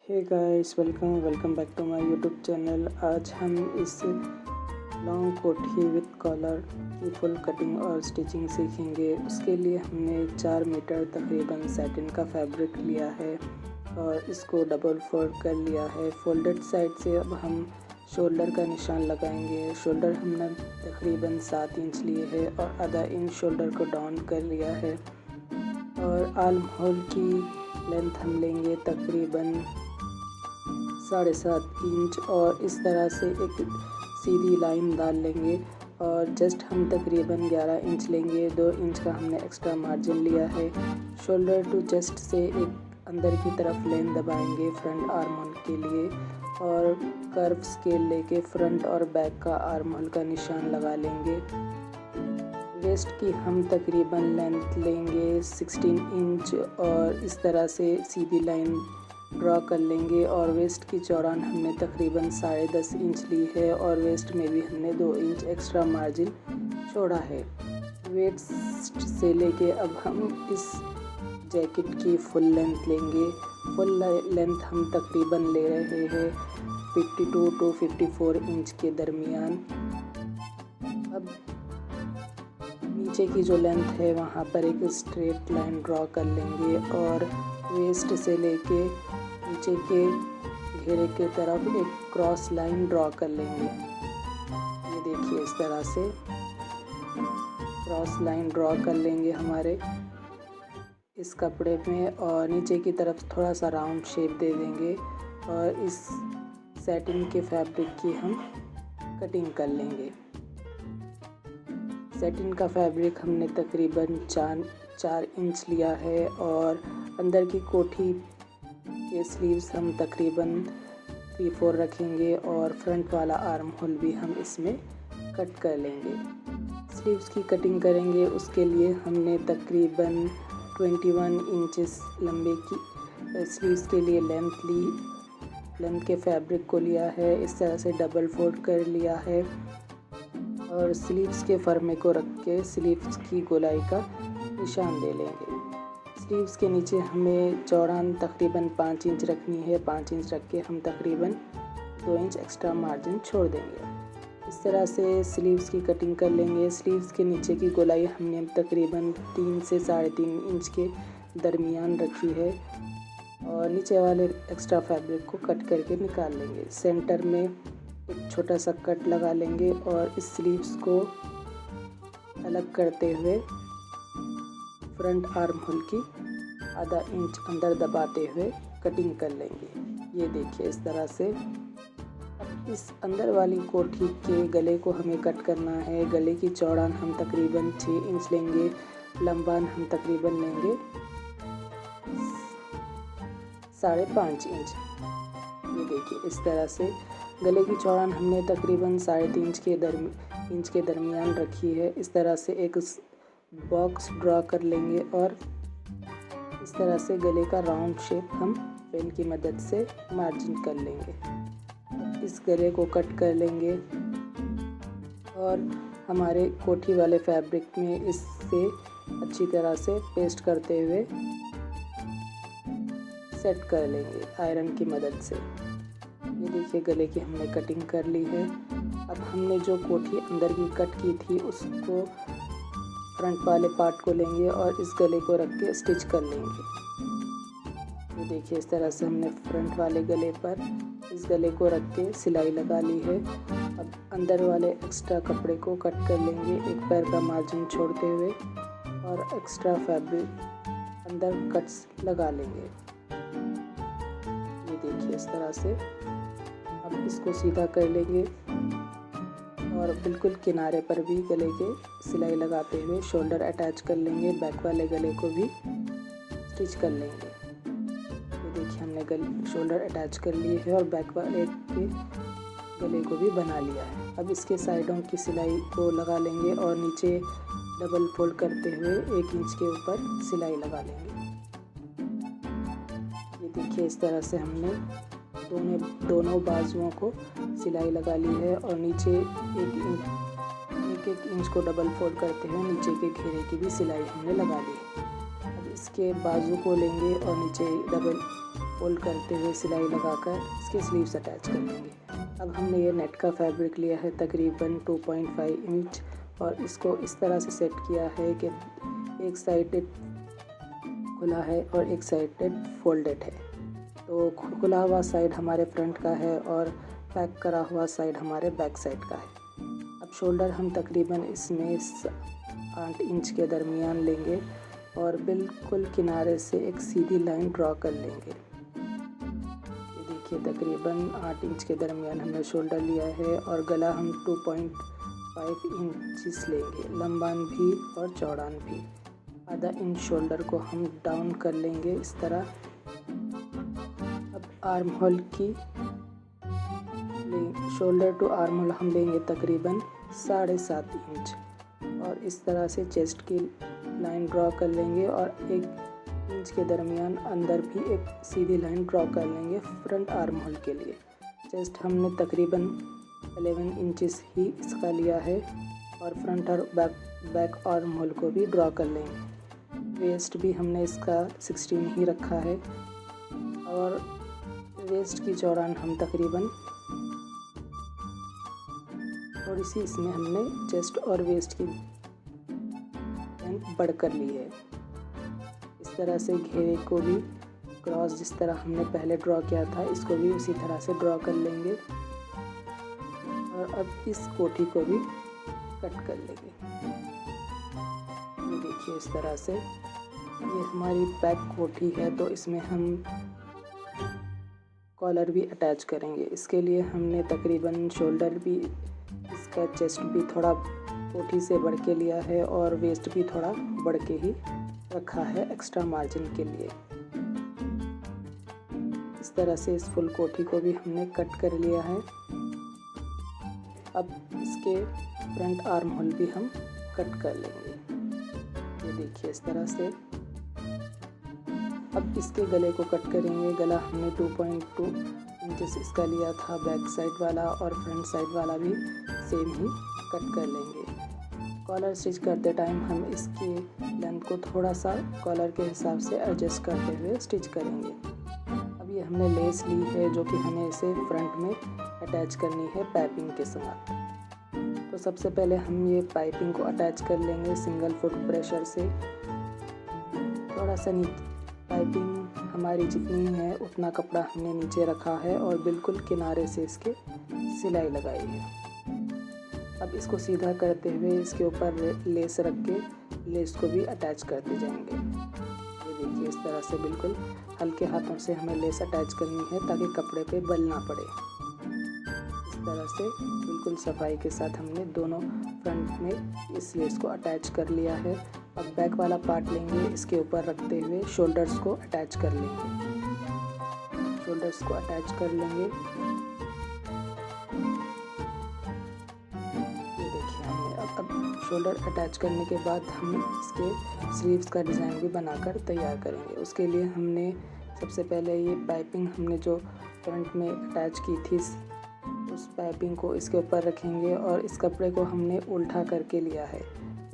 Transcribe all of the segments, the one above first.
Hey guys, welcome back to my YouTube channel. आज हम इस लॉन्ग कोठी विद कॉलर की फुल कटिंग और स्टिचिंग सीखेंगे। उसके लिए हमने 4 मीटर तकरीबन सैटिन का फैब्रिक लिया है और इसको डबल फोल्ड कर लिया है। फोल्डेड साइड से अब हम शोल्डर का निशान लगाएंगे। शोल्डर हमने तकरीबन 7 इंच लिए है और आधा इंच शोल्डर को डाउन कर लिया है। और आर्म होल की लेंथ हम लेंगे तकरीबन 7.5 इंच और इस तरह से एक सीधी लाइन डाल लेंगे। और जस्ट हम तकरीबन 11 इंच लेंगे। 2 इंच का हमने एक्स्ट्रा मार्जिन लिया है। शोल्डर टू चेस्ट से एक अंदर की तरफ लाइन दबाएंगे फ्रंट आर्म होल के लिए और कर्व स्केल लेके फ्रंट और बैक का आर्म होल का निशान लगा लेंगे। वेस्ट की हम तकरीबन लेंथ लेंगे 16 इंच और इस तरह से सीधी लाइन ड्रॉ कर लेंगे। और वेस्ट की चौड़ान हमने तकरीबन 10.5 इंच ली है और वेस्ट में भी हमने 2 इंच एक्स्ट्रा मार्जिन छोड़ा है। वेस्ट से लेके अब हम इस जैकेट की फुल लेंथ लेंगे। फुल लेंथ हम तकरीबन ले रहे हैं 52 to 54 इंच के दरमियान। अब नीचे की जो लेंथ है वहाँ पर एक स्ट्रेट लाइन ड्रॉ कर लेंगे और वेस्ट से लेके नीचे के घेरे के तरफ एक क्रॉस लाइन ड्रॉ कर लेंगे। ये देखिए इस तरह से क्रॉस लाइन ड्रॉ कर लेंगे हमारे इस कपड़े में और नीचे की तरफ थोड़ा सा राउंड शेप दे देंगे और इस सैटिन के फैब्रिक की हम कटिंग कर लेंगे। सैटिन का फैब्रिक हमने तकरीबन 4 इंच लिया है और अंदर की कोठी के स्लीव्स हम तकरीबन 3/4 रखेंगे और फ्रंट वाला आर्म होल भी हम इसमें कट कर लेंगे। स्लीव्स की कटिंग करेंगे, उसके लिए हमने तकरीबन 21 इंचेस लंबे की स्लीव्स के लिए लेंथ के फैब्रिक को लिया है। इस तरह से डबल फोल्ड कर लिया है और स्लीव्स के फरमे को रख के स्लीव्स की गोलाई का निशान दे लेंगे। स्लीव्स के नीचे हमें चौड़ान तकरीबन 5 इंच रखनी है। 5 इंच रख के हम तकरीबन 2 इंच एक्स्ट्रा मार्जिन छोड़ देंगे। इस तरह से स्लीव्स की कटिंग कर लेंगे। स्लीव्स के नीचे की गोलाई हमने तकरीबन 3 से 3.5 इंच के दरमियान रखी है और नीचे वाले एक्स्ट्रा फैब्रिक को कट करके निकाल लेंगे। सेंटर में एक छोटा सा कट लगा लेंगे और इस स्लीव्स को अलग करते हुए फ्रंट आर्म होल की आधा इंच अंदर दबाते हुए कटिंग कर लेंगे। ये देखिए इस तरह से। अब इस अंदर वाली कोठी के गले को हमें कट करना है। गले की चौड़ान हम तकरीबन 6 इंच लेंगे। लंबान हम तकरीबन लेंगे 5.5 इंच। ये देखिए इस तरह से गले की चौड़ान हमने तकरीबन 3.5 इंच के दरमियान रखी है। इस तरह से एक बॉक्स ड्रॉ कर लेंगे और इस तरह से गले का राउंड शेप हम पेन की मदद से मार्जिन कर लेंगे। इस गले को कट कर लेंगे और हमारे कोठी वाले फैब्रिक में इससे अच्छी तरह से पेस्ट करते हुए सेट कर लेंगे आयरन की मदद से। ये देखिए गले की हमने कटिंग कर ली है। अब हमने जो कोठी अंदर की कट की थी उसको फ्रंट वाले पार्ट को लेंगे और इस गले को रख के स्टिच कर लेंगे। ये देखिए इस तरह से हमने फ्रंट वाले गले पर इस गले को रख के सिलाई लगा ली है। अब अंदर वाले एक्स्ट्रा कपड़े को कट कर लेंगे एक पैर का मार्जिन छोड़ते हुए और एक्स्ट्रा फैब्रिक अंदर कट्स लगा लेंगे। ये देखिए इस तरह से। अब इसको सीधा कर लेंगे और बिल्कुल किनारे पर भी गले के सिलाई लगाते हुए शोल्डर अटैच कर लेंगे। बैक वाले गले को भी स्टिच कर लेंगे। ये देखिए हमने शोल्डर अटैच कर लिए है और बैक वाले के गले को भी बना लिया है। अब इसके साइडों की सिलाई को लगा लेंगे और नीचे डबल फोल्ड करते हुए 1 इंच के ऊपर सिलाई लगा लेंगे। ये देखिए इस तरह से हमने दोनों बाजुओं को सिलाई लगा ली है और नीचे 1 इंच को डबल फोल्ड करते हुए नीचे के घेरे की भी सिलाई हमने लगा ली है। अब इसके बाजू को लेंगे और नीचे डबल फोल्ड करते हुए सिलाई लगाकर इसके स्लीव्स अटैच कर लेंगे। अब हमने ये नेट का फैब्रिक लिया है तकरीबन 2.5 इंच और इसको इस तरह से सेट किया है कि एक साइडेड खुला है और एक साइडेड फोल्डेड है। तो खुला हुआ साइड हमारे फ्रंट का है और पैक करा हुआ साइड हमारे बैक साइड का है। अब शोल्डर हम तकरीबन इसमें 8 इंच के दरमियान लेंगे और बिल्कुल किनारे से एक सीधी लाइन ड्रॉ कर लेंगे। ये देखिए तकरीबन 8 इंच के दरमियान हमने शोल्डर लिया है और गला हम 2.5 इंच लेंगे, लंबान भी और चौड़ान भी। आधा इंच शोल्डर को हम डाउन कर लेंगे इस तरह। अब आर्म होल की शोल्डर टू आर्म होल हम लेंगे तकरीबन 7.5 इंच और इस तरह से चेस्ट की लाइन ड्रॉ कर लेंगे और 1 इंच के दरमियान अंदर भी एक सीधी लाइन ड्रॉ कर लेंगे फ्रंट आर्म होल के लिए। चेस्ट हमने तकरीबन 11 इंचेस ही इसका लिया है और फ्रंट और बैक आर्म होल को भी ड्रॉ कर लेंगे। वेस्ट भी हमने इसका 16 ही रखा है और वेस्ट की चौड़ान हम तकरीबन थोड़ी सी इसमें हमने चेस्ट और वेस्ट की लेंथ बढ़कर ली है। इस तरह से घेरे को भी क्रॉस जिस तरह हमने पहले ड्रॉ किया था इसको भी उसी तरह से ड्रॉ कर लेंगे और अब इस कोठी को भी कट कर लेंगे। ये देखिए इस तरह से ये हमारी बैक कोठी है तो इसमें हम कॉलर भी अटैच करेंगे। इसके लिए हमने तकरीबन शोल्डर भी इसका चेस्ट भी थोड़ा कोठी से बढ़ के लिया है और वेस्ट भी थोड़ा बढ़ के ही रखा है एक्स्ट्रा मार्जिन के लिए। इस तरह से इस फुल कोठी को भी हमने कट कर लिया है। अब इसके फ्रंट आर्म होल भी हम कट कर लेंगे। ये देखिए इस तरह से। अब इसके गले को कट करेंगे। गला हमने 2.2 इंचेस इसका लिया था बैक साइड वाला और फ्रंट साइड वाला भी सेम ही कट कर लेंगे। कॉलर स्टिच करते टाइम हम इसकी लेंथ को थोड़ा सा कॉलर के हिसाब से एडजस्ट करते हुए स्टिच करेंगे। अब ये हमने लेस ली है जो कि हमें इसे फ्रंट में अटैच करनी है पाइपिंग के साथ। तो सबसे पहले हम ये पाइपिंग को अटैच कर लेंगे सिंगल फुट प्रेशर से। थोड़ा सा नीचे पाइपिंग हमारी जितनी है उतना कपड़ा हमने नीचे रखा है और बिल्कुल किनारे से इसके सिलाई लगाई है। अब इसको सीधा करते हुए इसके ऊपर लेस रख के लेस को भी अटैच करते जाएंगे। ये देखिए इस तरह से बिल्कुल हल्के हाथों से हमें लेस अटैच करनी है ताकि कपड़े पे बल ना पड़े। इस तरह से बिल्कुल सफाई के साथ हमने दोनों फ्रंट में इस लेस को अटैच कर लिया है। अब बैक वाला पार्ट लेंगे, इसके ऊपर रखते हुए शोल्डर्स को अटैच कर लेंगे। शोल्डर्स को अटैच कर लेंगे। ये देखिए हमने अब शोल्डर अटैच करने के बाद हम इसके स्लीव्स का डिज़ाइन भी बनाकर तैयार करेंगे। उसके लिए हमने सबसे पहले ये पाइपिंग हमने जो फ्रंट में अटैच की थी उस पाइपिंग को इसके ऊपर रखेंगे और इस कपड़े को हमने उल्टा करके लिया है,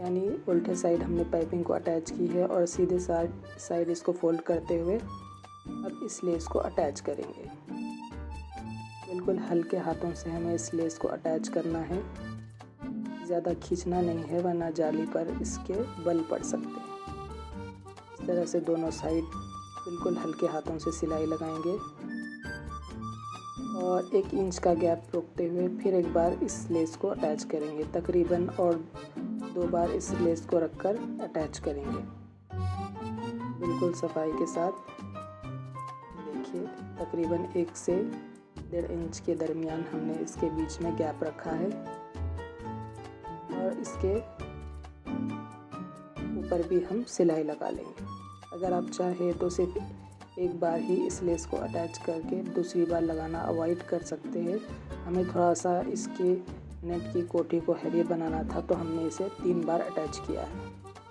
यानी उल्टे साइड हमने पाइपिंग को अटैच की है और सीधे साइड इसको फोल्ड करते हुए अब इस लेस को अटैच करेंगे। बिल्कुल हल्के हाथों से हमें इस लेस को अटैच करना है, ज़्यादा खींचना नहीं है वरना जाली पर इसके बल पड़ सकते हैं। इस तरह से दोनों साइड बिल्कुल हल्के हाथों से सिलाई लगाएंगे और 1 इंच का गैप रोकते हुए फिर एक बार इस लेस को अटैच करेंगे तकरीबन और 2 बार इस लेस को रखकर अटैच करेंगे बिल्कुल सफाई के साथ। देखिए तकरीबन 1 से 1.5 इंच के दरमियान हमने इसके बीच में गैप रखा है और इसके ऊपर भी हम सिलाई लगा लेंगे। अगर आप चाहे तो सिर्फ एक बार ही इस लेस को अटैच करके दूसरी बार लगाना अवॉइड कर सकते हैं। हमें थोड़ा सा इसके नेट की कोठी को हैवी बनाना था तो हमने इसे 3 बार अटैच किया है।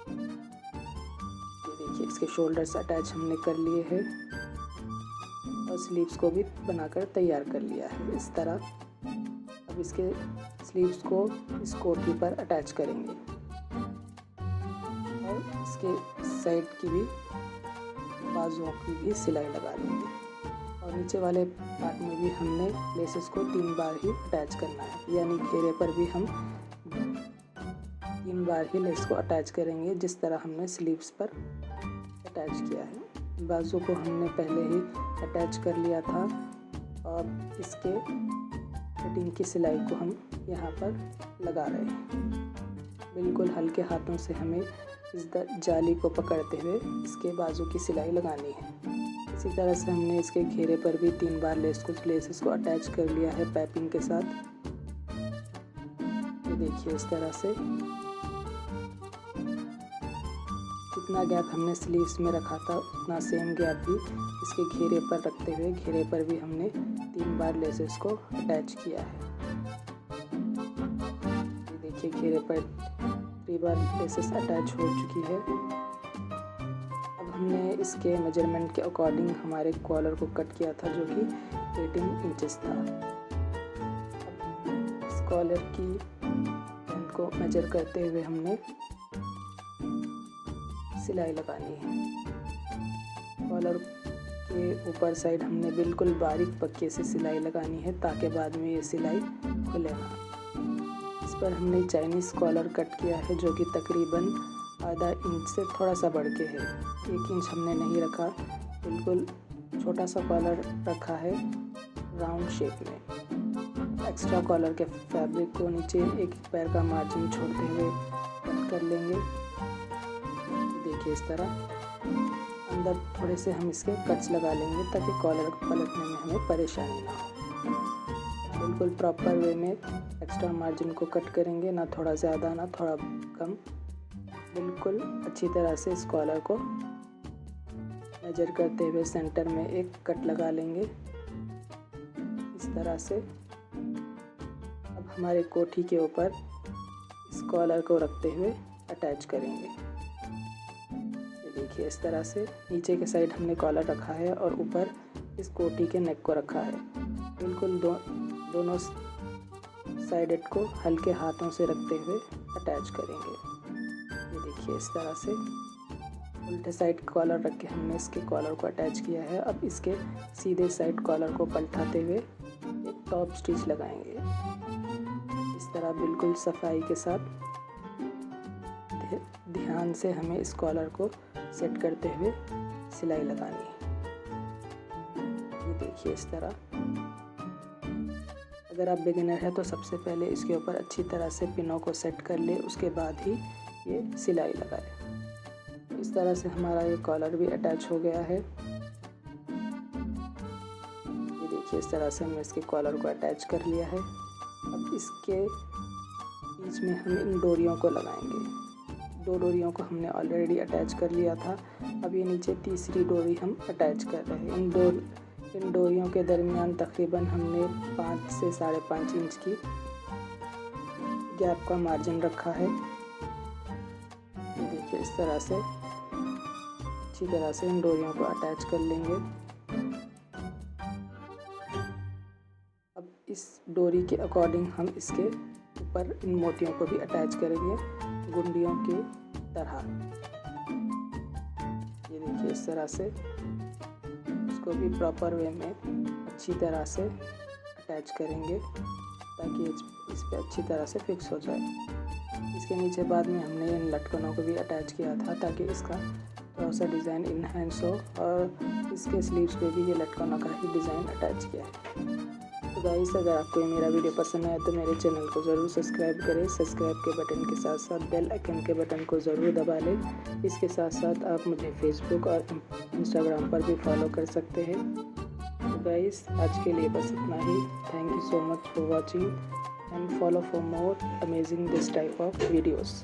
ये देखिए इसके शोल्डर्स अटैच हमने कर लिए हैं और स्लीव्स को भी बनाकर तैयार कर लिया है इस तरह। अब इसके स्लीव्स को इस कोठी पर अटैच करेंगे और इसके साइड की भी बाजुओं की भी सिलाई लगा लेंगे। और नीचे वाले पार्ट में भी हमने लेसेस को 3 बार ही अटैच करना है, यानी घेरे पर भी हम 3 बार ही लेस को अटैच करेंगे जिस तरह हमने स्लीव्स पर अटैच किया है। बाजू को हमने पहले ही अटैच कर लिया था और इसके कटिंग की सिलाई को हम यहाँ पर लगा रहे हैं। बिल्कुल हल्के हाथों से हमें इस जाली को पकड़ते हुए इसके बाजू की सिलाई लगानी है। इसी तरह से हमने इसके घेरे पर भी 3 बार लेसेस को अटैच कर लिया है पाइपिंग के साथ। ये देखिए इस तरह से जितना गैप हमने स्लीव्स में रखा था उतना सेम गैप भी इसके घेरे पर रखते हुए घेरे पर भी हमने 3 बार लेसेस को अटैच किया है। ये देखिए घेरे पर 3 बार लेसेस अटैच हो चुकी है। अब हमने इसके मेजरमेंट के अकॉर्डिंग हमारे कॉलर को कट किया था जो कि 18 इंचेस था। अब इस कॉलर की लेंथ को मेजर करते हुए हमने सिलाई लगानी है। कॉलर के ऊपर साइड हमने बिल्कुल बारीक पक्के से सिलाई लगानी है ताकि बाद में ये सिलाई खुले ना। इस पर हमने चाइनीज़ कॉलर कट किया है जो कि तकरीबन आधा इंच से थोड़ा सा बढ़ के है। 1 इंच हमने नहीं रखा, बिल्कुल छोटा सा कॉलर रखा है राउंड शेप में। एक्स्ट्रा कॉलर के फैब्रिक को नीचे एक पैर का मार्जिन छोड़ते हुए कट कर लेंगे। देखिए इस तरह अंदर थोड़े से हम इसके कट्स लगा लेंगे ताकि कॉलर को पलटने में हमें परेशानी ना हो। बिल्कुल प्रॉपर वे में एक्स्ट्रा मार्जिन को कट करेंगे, ना थोड़ा ज़्यादा ना थोड़ा कम। बिल्कुल अच्छी तरह से इस कॉलर को मेजर करते हुए सेंटर में एक कट लगा लेंगे इस तरह से। अब हमारे कोठी के ऊपर इस कॉलर को रखते हुए अटैच करेंगे। देखिए इस तरह से नीचे के साइड हमने कॉलर रखा है और ऊपर इस कोटी के नेक को रखा है। बिल्कुल दोनों साइडेड को हल्के हाथों से रखते हुए अटैच करेंगे। ये देखिए इस तरह से उल्टे साइड कॉलर रख के हमने इसके कॉलर को अटैच किया है। अब इसके सीधे साइड कॉलर को पलटाते हुए एक टॉप स्टिच लगाएंगे। इस तरह बिल्कुल सफाई के साथ ध्यान से हमें इस कॉलर को सेट करते हुए सिलाई लगानी है। ये देखिए इस तरह। अगर आप बिगिनर हैं तो सबसे पहले इसके ऊपर अच्छी तरह से पिनों को सेट कर ले, उसके बाद ही ये सिलाई लगाए। इस तरह से हमारा ये कॉलर भी अटैच हो गया है। ये देखिए इस तरह से हमने इसके कॉलर को अटैच कर लिया है। अब इसके बीच में हम इन डोरियों को लगाएंगे। 2 डोरियों को हमने ऑलरेडी अटैच कर लिया था। अब ये नीचे तीसरी डोरी हम अटैच कर रहे हैं। इन डोरियों के दरमियान तकरीबन हमने 5 से 5.5 इंच की गैप का मार्जिन रखा है। ये देखिए इस तरह से अच्छी तरह से इन डोरियों को अटैच कर लेंगे। अब इस डोरी के अकॉर्डिंग हम इसके ऊपर इन मोतियों को भी अटैच करेंगे गुंडियों की तरह। ये देखिए इस तरह से इसको भी प्रॉपर वे में अच्छी तरह से अटैच करेंगे ताकि इस पे अच्छी तरह से फिक्स हो जाए। इसके नीचे बाद में हमने इन लटकनों को भी अटैच किया था ताकि इसका थोड़ा सा डिज़ाइन इनहेंस हो, और इसके स्लीव्स पे भी ये लटकनों का ही डिज़ाइन अटैच किया है। तो गाइस, अगर आपको मेरा वीडियो पसंद आया तो मेरे चैनल को ज़रूर सब्सक्राइब करें। सब्सक्राइब के बटन के साथ साथ बेल आइकन के बटन को ज़रूर दबा लें। इसके साथ साथ आप मुझे फेसबुक और इंस्टाग्राम पर भी फॉलो कर सकते हैं। तो गाइस, आज के लिए बस इतना ही। Thank you so much for watching and follow for more amazing this type of videos.